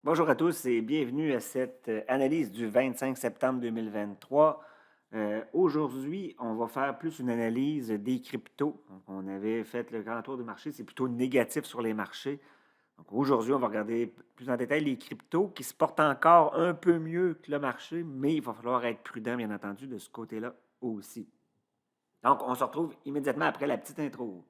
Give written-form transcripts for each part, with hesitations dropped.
Bonjour à tous et bienvenue à cette analyse du 25 septembre 2023. Aujourd'hui, on va faire plus une analyse des cryptos. Donc, on avait fait le grand tour du marché, c'est plutôt négatif sur les marchés. Donc, aujourd'hui, on va regarder plus en détail les cryptos qui se portent encore un peu mieux que le marché, mais il va falloir être prudent, bien entendu, de ce côté-là aussi. Donc, on se retrouve immédiatement après la petite intro.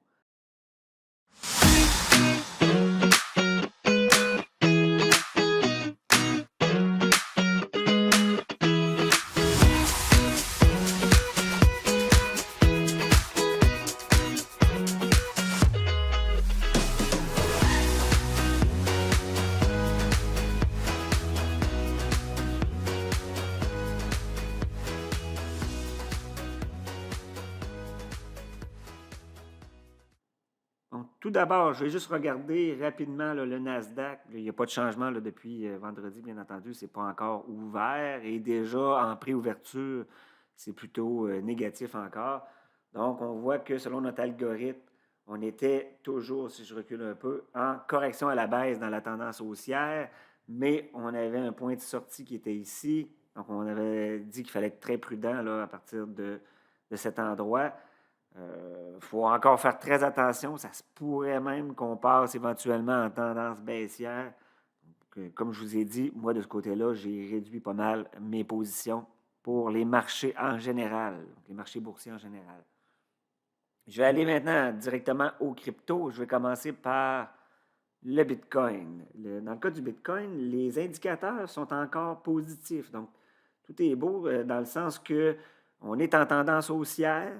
Donc, tout d'abord, je vais juste regarder rapidement là, le Nasdaq. Il n'y a pas de changement là, depuis vendredi, bien entendu. Ce n'est pas encore ouvert et déjà en préouverture, c'est plutôt négatif encore. Donc, on voit que selon notre algorithme, on était toujours, si je recule un peu, en correction à la baisse dans la tendance haussière, mais on avait un point de sortie qui était ici. Donc, on avait dit qu'il fallait être très prudent là, à partir de cet endroit. Il faut encore faire très attention. Ça se pourrait même qu'on passe éventuellement en tendance baissière. Donc, comme je vous ai dit, moi, de ce côté-là, j'ai réduit pas mal mes positions pour les marchés en général, donc les marchés boursiers en général. Je vais aller maintenant directement aux cryptos. Je vais commencer par le Bitcoin. Dans le cas du Bitcoin, les indicateurs sont encore positifs. Donc, tout est beau dans le sens que on est en tendance haussière.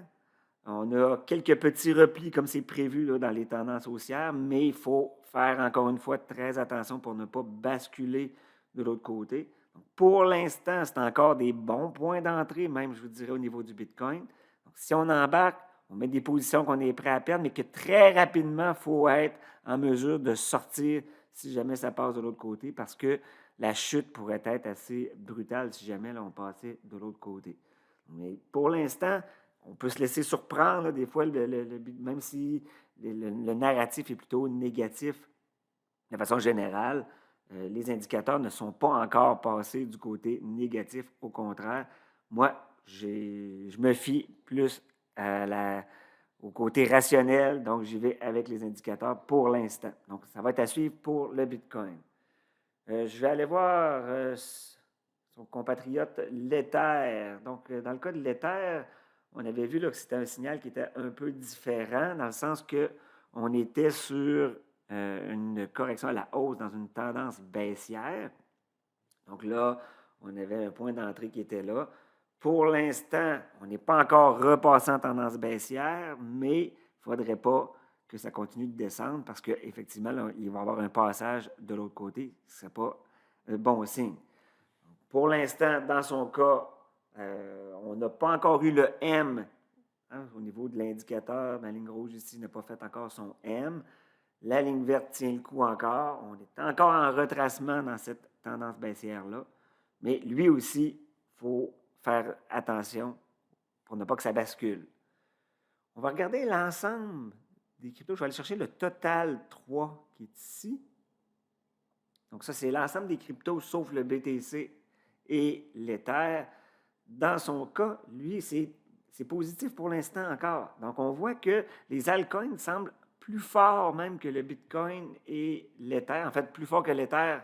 On a quelques petits replis comme c'est prévu là, dans les tendances haussières, mais il faut faire encore une fois très attention pour ne pas basculer de l'autre côté. Donc, pour l'instant, c'est encore des bons points d'entrée, même je vous dirais au niveau du Bitcoin. Donc, si on embarque, on met des positions qu'on est prêt à perdre, mais que très rapidement, il faut être en mesure de sortir si jamais ça passe de l'autre côté, parce que la chute pourrait être assez brutale si jamais là, on passait de l'autre côté. Mais pour l'instant, on peut se laisser surprendre, là, des fois, même si le narratif est plutôt négatif de façon générale, les indicateurs ne sont pas encore passés du côté négatif. Au contraire, moi, je me fie plus au côté rationnel, donc j'y vais avec les indicateurs pour l'instant. Donc, ça va être à suivre pour le Bitcoin. Je vais aller voir son compatriote l'Ether. Donc, dans le cas de l'Ether, on avait vu là, que c'était un signal qui était un peu différent, dans le sens qu'on était sur une correction à la hausse dans une tendance baissière. Donc là, on avait un point d'entrée qui était là. Pour l'instant, on n'est pas encore repassé en tendance baissière, mais il ne faudrait pas que ça continue de descendre parce qu'effectivement, il va y avoir un passage de l'autre côté. Ce ne serait pas un bon signe. Pour l'instant, dans son cas, on n'a pas encore eu le M au niveau de l'indicateur. Ma ligne rouge ici n'a pas fait encore son M. La ligne verte tient le coup encore. On est encore en retracement dans cette tendance baissière-là. Mais lui aussi, il faut faire attention pour ne pas que ça bascule. On va regarder l'ensemble des cryptos. Je vais aller chercher le total 3 qui est ici. Donc ça, c'est l'ensemble des cryptos sauf le BTC et l'Ether. Dans son cas, lui, c'est positif pour l'instant encore. Donc on voit que les altcoins semblent plus forts même que le Bitcoin et l'Ether. En fait, plus fort que l'Ether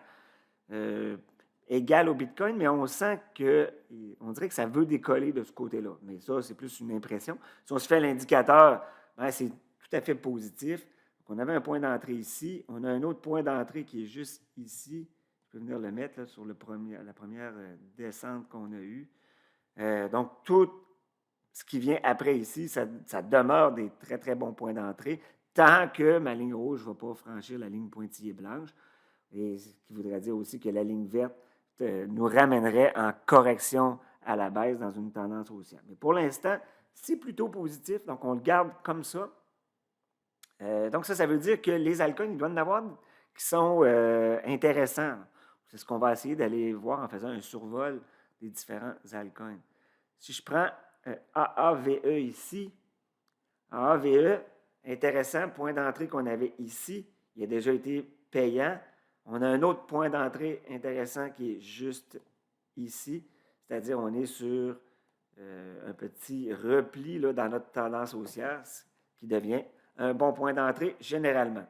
égal au Bitcoin, mais on sent on dirait que ça veut décoller de ce côté-là. Mais ça, c'est plus une impression. Si on se fait l'indicateur, ben, c'est tout à fait positif. Donc, on avait un point d'entrée ici. On a un autre point d'entrée qui est juste ici. Je peux venir le mettre là, sur la première descente qu'on a eue. Donc, tout ce qui vient après ici, ça demeure des très, très bons points d'entrée, tant que ma ligne rouge ne va pas franchir la ligne pointillée blanche. Et ce qui voudrait dire aussi que la ligne verte nous ramènerait en correction à la baisse dans une tendance haussière. Mais pour l'instant, c'est plutôt positif, donc on le garde comme ça. Donc ça veut dire que les altcoins, il doit y en avoir qui sont intéressants. C'est ce qu'on va essayer d'aller voir en faisant un survol des différents altcoins. Si je prends AAVE ici, AAVE, intéressant, point d'entrée qu'on avait ici, il a déjà été payant. On a un autre point d'entrée intéressant qui est juste ici, c'est-à-dire on est sur un petit repli là, dans notre tendance haussière, qui devient un bon point d'entrée généralement.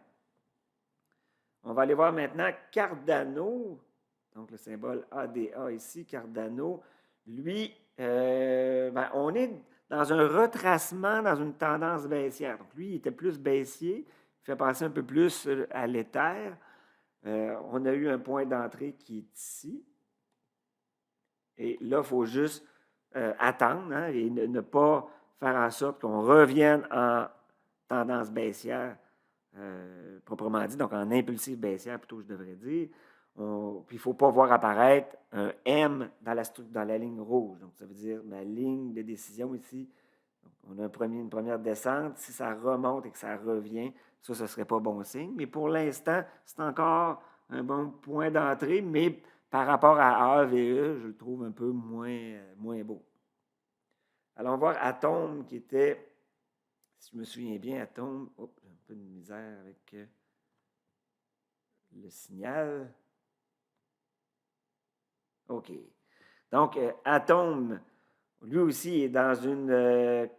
On va aller voir maintenant Cardano, donc le symbole ADA ici, Cardano. Lui, on est dans un retracement, dans une tendance baissière. Donc lui, il était plus baissier, il fait passer un peu plus à l'éther. On a eu un point d'entrée qui est ici. Et là, il faut juste attendre et ne pas faire en sorte qu'on revienne en tendance baissière, proprement dit, donc en impulsive baissière plutôt, je devrais dire. Puis il ne faut pas voir apparaître un M dans la ligne rouge. Donc, ça veut dire ma ligne de décision ici. Donc, on a une première descente. Si ça remonte et que ça revient, ça, ce ne serait pas bon signe. Mais pour l'instant, c'est encore un bon point d'entrée, mais par rapport à AVE, je le trouve un peu moins beau. Allons voir Atome qui était, si je me souviens bien, Atome, j'ai un peu de misère avec le signal. OK. Donc, Atome, lui aussi, est dans une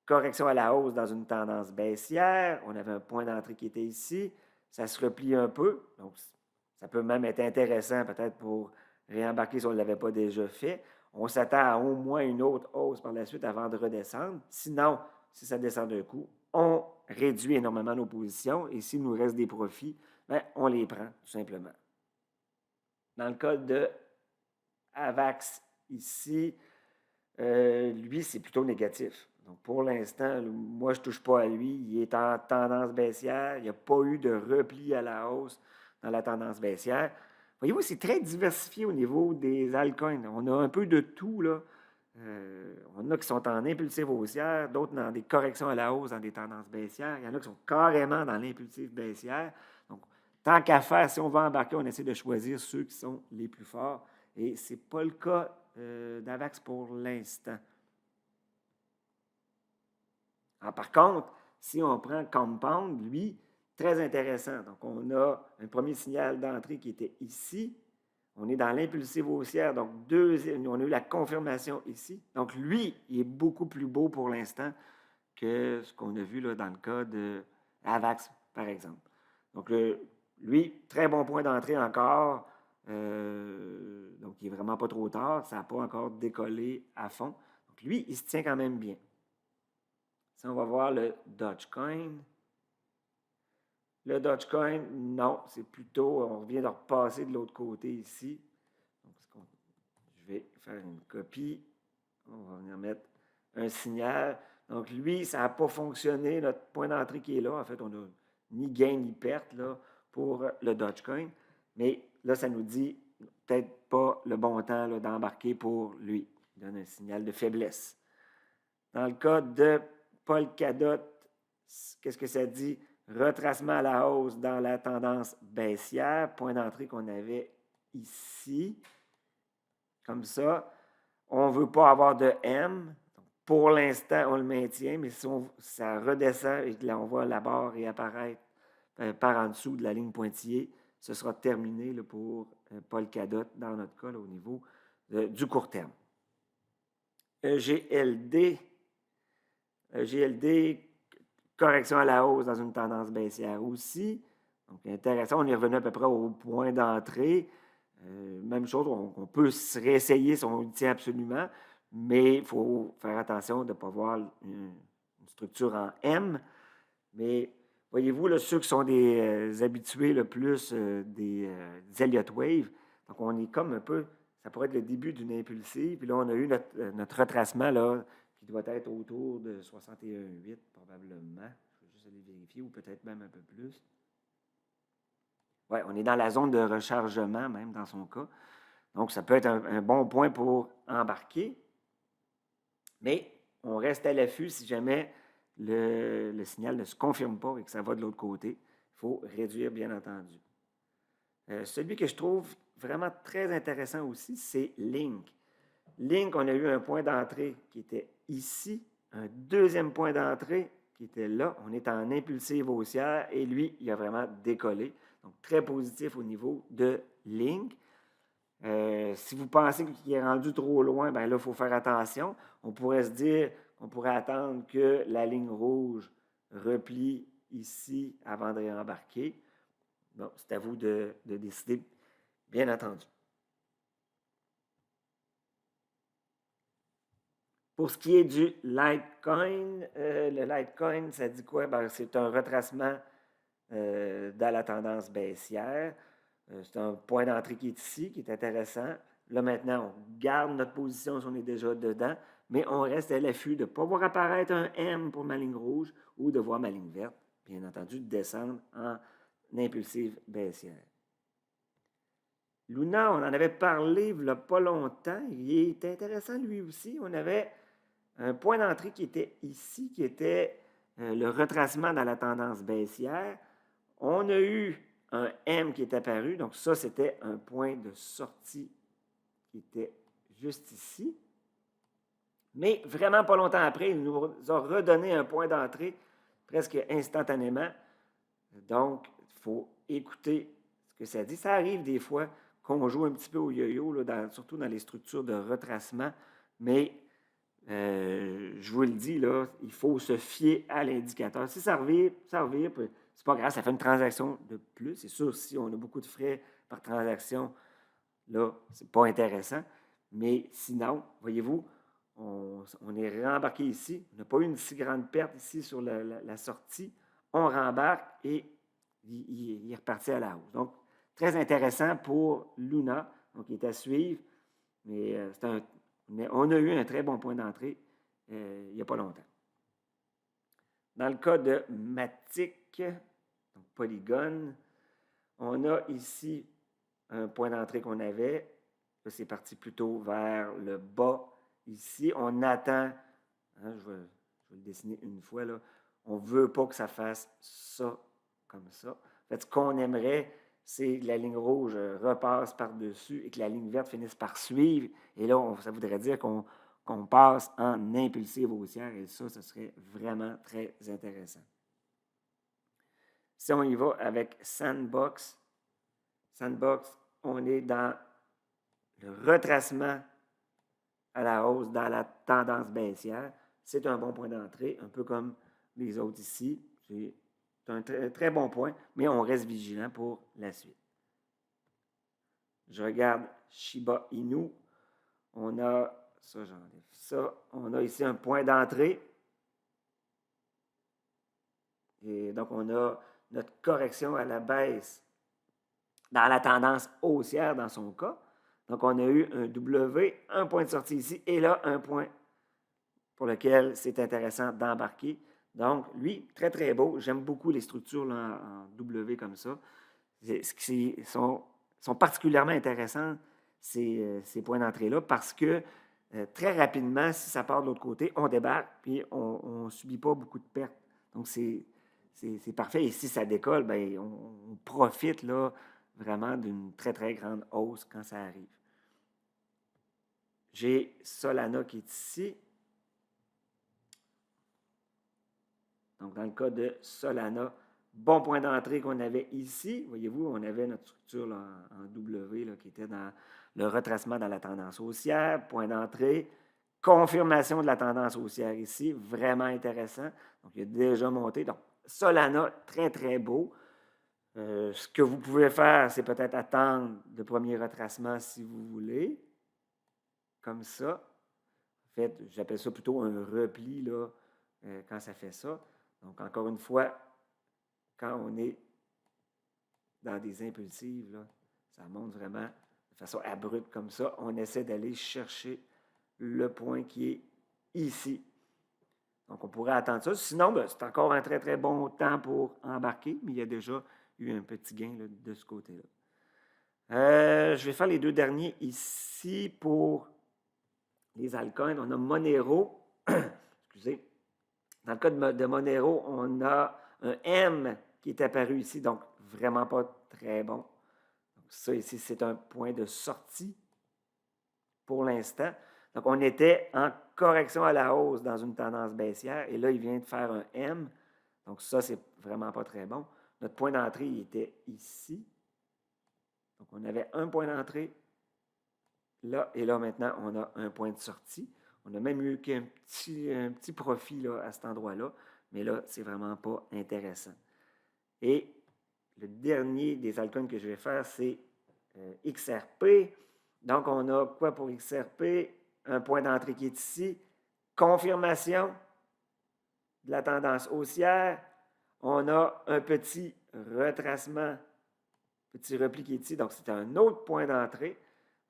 correction à la hausse, dans une tendance baissière. On avait un point d'entrée qui était ici. Ça se replie un peu. Donc, ça peut même être intéressant peut-être pour réembarquer si on ne l'avait pas déjà fait. On s'attend à au moins une autre hausse par la suite avant de redescendre. Sinon, si ça descend d'un coup, on réduit énormément nos positions et s'il nous reste des profits, on les prend tout simplement. Dans le cas de AVAX ici, lui, c'est plutôt négatif. Donc, pour l'instant, moi, je ne touche pas à lui. Il est en tendance baissière. Il n'y a pas eu de repli à la hausse dans la tendance baissière. Voyez-vous, c'est très diversifié au niveau des altcoins. On a un peu de tout, là. On a qui sont en impulsive haussière, d'autres dans des corrections à la hausse dans des tendances baissières. Il y en a qui sont carrément dans l'impulsive baissière. Donc, tant qu'à faire, si on va embarquer, on essaie de choisir ceux qui sont les plus forts. Et ce n'est pas le cas d'Avax pour l'instant. Par contre, si on prend Compound, lui, très intéressant. Donc, on a un premier signal d'entrée qui était ici. On est dans l'impulsive haussière. Donc, on a eu la confirmation ici. Donc, lui, il est beaucoup plus beau pour l'instant que ce qu'on a vu là, dans le cas de Avax, par exemple. Donc, lui, très bon point d'entrée encore. Donc, il n'est vraiment pas trop tard. Ça n'a pas encore décollé à fond. Donc, lui, il se tient quand même bien. Si on va voir le Dogecoin. Le Dogecoin, non, c'est plutôt, on vient de repasser de l'autre côté ici. Donc, je vais faire une copie. On va venir mettre un signal. Donc, lui, ça n'a pas fonctionné. Notre point d'entrée qui est là, en fait, on n'a ni gain ni perte là, pour le Dogecoin. Mais là, ça nous dit peut-être pas le bon temps là, d'embarquer pour lui. Il donne un signal de faiblesse. Dans le cas de Polkadot, qu'est-ce que ça dit? Retracement à la hausse dans la tendance baissière. Point d'entrée qu'on avait ici. Comme ça. On ne veut pas avoir de M. Donc, pour l'instant, on le maintient, mais si ça redescend et que là, on voit la barre réapparaître par en dessous de la ligne pointillée, ce sera terminé là, pour Polkadot, dans notre cas, là, au niveau du court terme. GLD, correction à la hausse dans une tendance baissière aussi. Donc, intéressant, on est revenu à peu près au point d'entrée. Même chose, on peut se réessayer si on le tient absolument, mais il faut faire attention de ne pas voir une structure en M. Mais voyez-vous, là, ceux qui sont des habitués le plus des Elliott Wave, donc on est comme un peu, ça pourrait être le début d'une impulsive, puis là on a eu notre retracement là, qui doit être autour de 61,8 probablement. Je vais juste aller vérifier, ou peut-être même un peu plus. Oui, on est dans la zone de rechargement, même dans son cas. Donc, ça peut être un bon point pour embarquer. Mais on reste à l'affût si jamais le signal ne se confirme pas et que ça va de l'autre côté. Il faut réduire, bien entendu. Celui que je trouve vraiment très intéressant aussi, c'est Link. Link, on a eu un point d'entrée qui était ici, un deuxième point d'entrée qui était là. On est en impulsive haussière et lui, il a vraiment décollé. Donc, très positif au niveau de Link. Si vous pensez qu'il est rendu trop loin, bien là, il faut faire attention. On pourrait se dire qu'on pourrait attendre que la ligne rouge replie ici avant de réembarquer. Bon, c'est à vous de décider, bien entendu. Pour ce qui est du Litecoin, le Litecoin, ça dit quoi? Ben, c'est un retracement dans la tendance baissière. C'est un point d'entrée qui est ici, qui est intéressant. Là, maintenant, on garde notre position si on est déjà dedans, mais on reste à l'affût de ne pas voir apparaître un M pour ma ligne rouge ou de voir ma ligne verte, bien entendu, descendre en impulsive baissière. Luna, on en avait parlé il n'y a pas longtemps. Il est intéressant lui aussi. On avait un point d'entrée qui était ici, qui était le retracement dans la tendance baissière. On a eu un M qui est apparu, donc ça, c'était un point de sortie qui était juste ici. Mais vraiment pas longtemps après, il nous a redonné un point d'entrée presque instantanément. Donc, il faut écouter ce que ça dit. Ça arrive des fois qu'on joue un petit peu au yo-yo, là, surtout dans les structures de retracement, mais je vous le dis, là, il faut se fier à l'indicateur. Si ça revient, c'est pas grave, ça fait une transaction de plus. C'est sûr, si on a beaucoup de frais par transaction, là, c'est pas intéressant. Mais sinon, voyez-vous, on est rembarqué ici. On n'a pas eu une si grande perte ici sur la sortie. On rembarque et il est reparti à la hausse. Donc, très intéressant pour Luna. Donc, il est à suivre. Mais on a eu un très bon point d'entrée il n'y a pas longtemps. Dans le cas de Matic, donc Polygon, on a ici un point d'entrée qu'on avait. Là, c'est parti plutôt vers le bas ici. On attend, hein, je vais le dessiner une fois, là. On ne veut pas que ça fasse ça comme ça. En fait, ce qu'on aimerait, c'est que la ligne rouge repasse par-dessus et que la ligne verte finisse par suivre. Et là, ça voudrait dire qu'on passe en impulsive haussière. Et ça, ce serait vraiment très intéressant. Si on y va avec Sandbox, on est dans le retracement à la hausse dans la tendance baissière. C'est un bon point d'entrée, un peu comme les autres ici. C'est un très bon point, mais on reste vigilant pour la suite. Je regarde Shiba Inu. On a, ça j'enlève ça, on a ici un point d'entrée. Et donc, on a notre correction à la baisse dans la tendance haussière dans son cas. Donc, on a eu un W, un point de sortie ici, et là, un point pour lequel c'est intéressant d'embarquer. Donc, lui, très, très beau. J'aime beaucoup les structures là, en W comme ça. Sont particulièrement intéressants, ces points d'entrée-là, parce que très rapidement, si ça part de l'autre côté, on débarque, puis on ne subit pas beaucoup de pertes. Donc, c'est parfait. Et si ça décolle, bien, on profite là, vraiment d'une très, très grande hausse quand ça arrive. J'ai Solana qui est ici. Donc, dans le cas de Solana, bon point d'entrée qu'on avait ici. Voyez-vous, on avait notre structure là, en W là, qui était dans le retracement dans la tendance haussière. Point d'entrée. Confirmation de la tendance haussière ici. Vraiment intéressant. Donc, il a déjà monté. Donc, Solana, très, très beau. Ce que vous pouvez faire, c'est peut-être attendre le premier retracement si vous voulez. Comme ça. En fait, j'appelle ça plutôt un repli là, quand ça fait ça. Donc, encore une fois, quand on est dans des impulsives, là, ça monte vraiment de façon abrupte comme ça. On essaie d'aller chercher le point qui est ici. Donc, on pourrait attendre ça. Sinon, ben, c'est encore un très, très bon temps pour embarquer, mais il y a déjà eu un petit gain là, de ce côté-là. Je vais faire les deux derniers ici pour les altcoins. On a Monero. Excusez. Dans le cas de Monero, on a un M qui est apparu ici, donc vraiment pas très bon. Donc ça ici, c'est un point de sortie pour l'instant. Donc on était en correction à la hausse dans une tendance baissière et là, il vient de faire un M. Donc ça, c'est vraiment pas très bon. notre point d'entrée il était ici. Donc, on avait un point d'entrée là, et là, maintenant, on a un point de sortie. On a même eu un petit profit là, à cet endroit-là, mais là, c'est vraiment pas intéressant. Et le dernier des altcoins que je vais faire, c'est XRP. Donc, on a quoi pour XRP? Un point d'entrée qui est ici. Confirmation de la tendance haussière. On a un petit retracement, petit repli qui est ici. Donc, c'est un autre point d'entrée.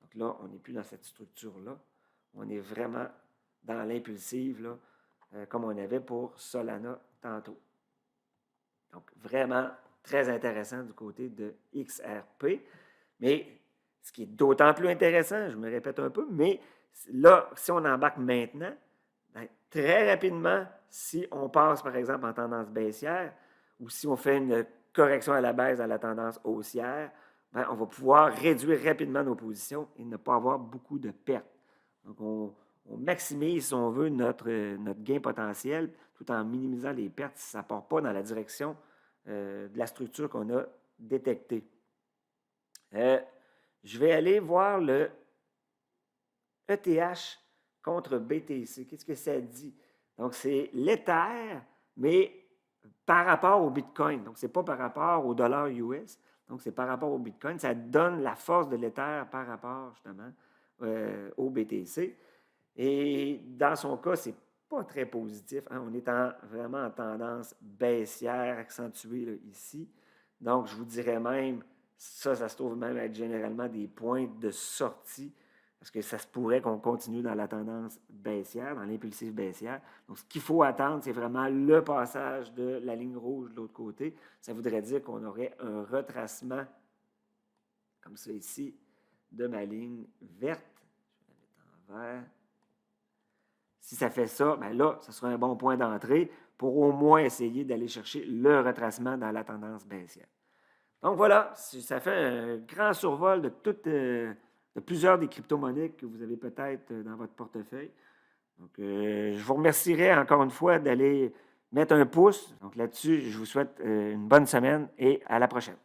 Donc là, on n'est plus dans cette structure-là. On est vraiment dans l'impulsive, comme on avait pour Solana tantôt. Donc, vraiment très intéressant du côté de XRP. Mais ce qui est d'autant plus intéressant, je me répète un peu, mais là, si on embarque maintenant, bien, très rapidement, si on passe par exemple en tendance baissière ou si on fait une correction à la baisse dans la tendance haussière, bien, on va pouvoir réduire rapidement nos positions et ne pas avoir beaucoup de pertes. Donc, on maximise, si on veut, notre gain potentiel tout en minimisant les pertes si ça ne part pas dans la direction de la structure qu'on a détectée. Je vais aller voir le ETH contre BTC. Qu'est-ce que ça dit? Donc, c'est l'Ether, mais par rapport au Bitcoin. Donc, ce n'est pas par rapport au dollar US. Donc, c'est par rapport au Bitcoin. Ça donne la force de l'Ether par rapport, justement, au BTC. Et dans son cas, ce n'est pas très positif. Hein? On est vraiment en tendance baissière accentuée là, ici. Donc, je vous dirais même, ça se trouve même être généralement des points de sortie parce que ça se pourrait qu'on continue dans la tendance baissière, dans l'impulsive baissière. Donc, ce qu'il faut attendre, c'est vraiment le passage de la ligne rouge de l'autre côté. Ça voudrait dire qu'on aurait un retracement, comme ça ici, de ma ligne verte. Je vais la mettre en vert. Si ça fait ça, bien là, ce sera un bon point d'entrée pour au moins essayer d'aller chercher le retracement dans la tendance baissière. Donc voilà, ça fait un grand survol de plusieurs des crypto-monnaies que vous avez peut-être dans votre portefeuille. Donc, je vous remercierai encore une fois d'aller mettre un pouce. Donc là-dessus, je vous souhaite une bonne semaine et à la prochaine.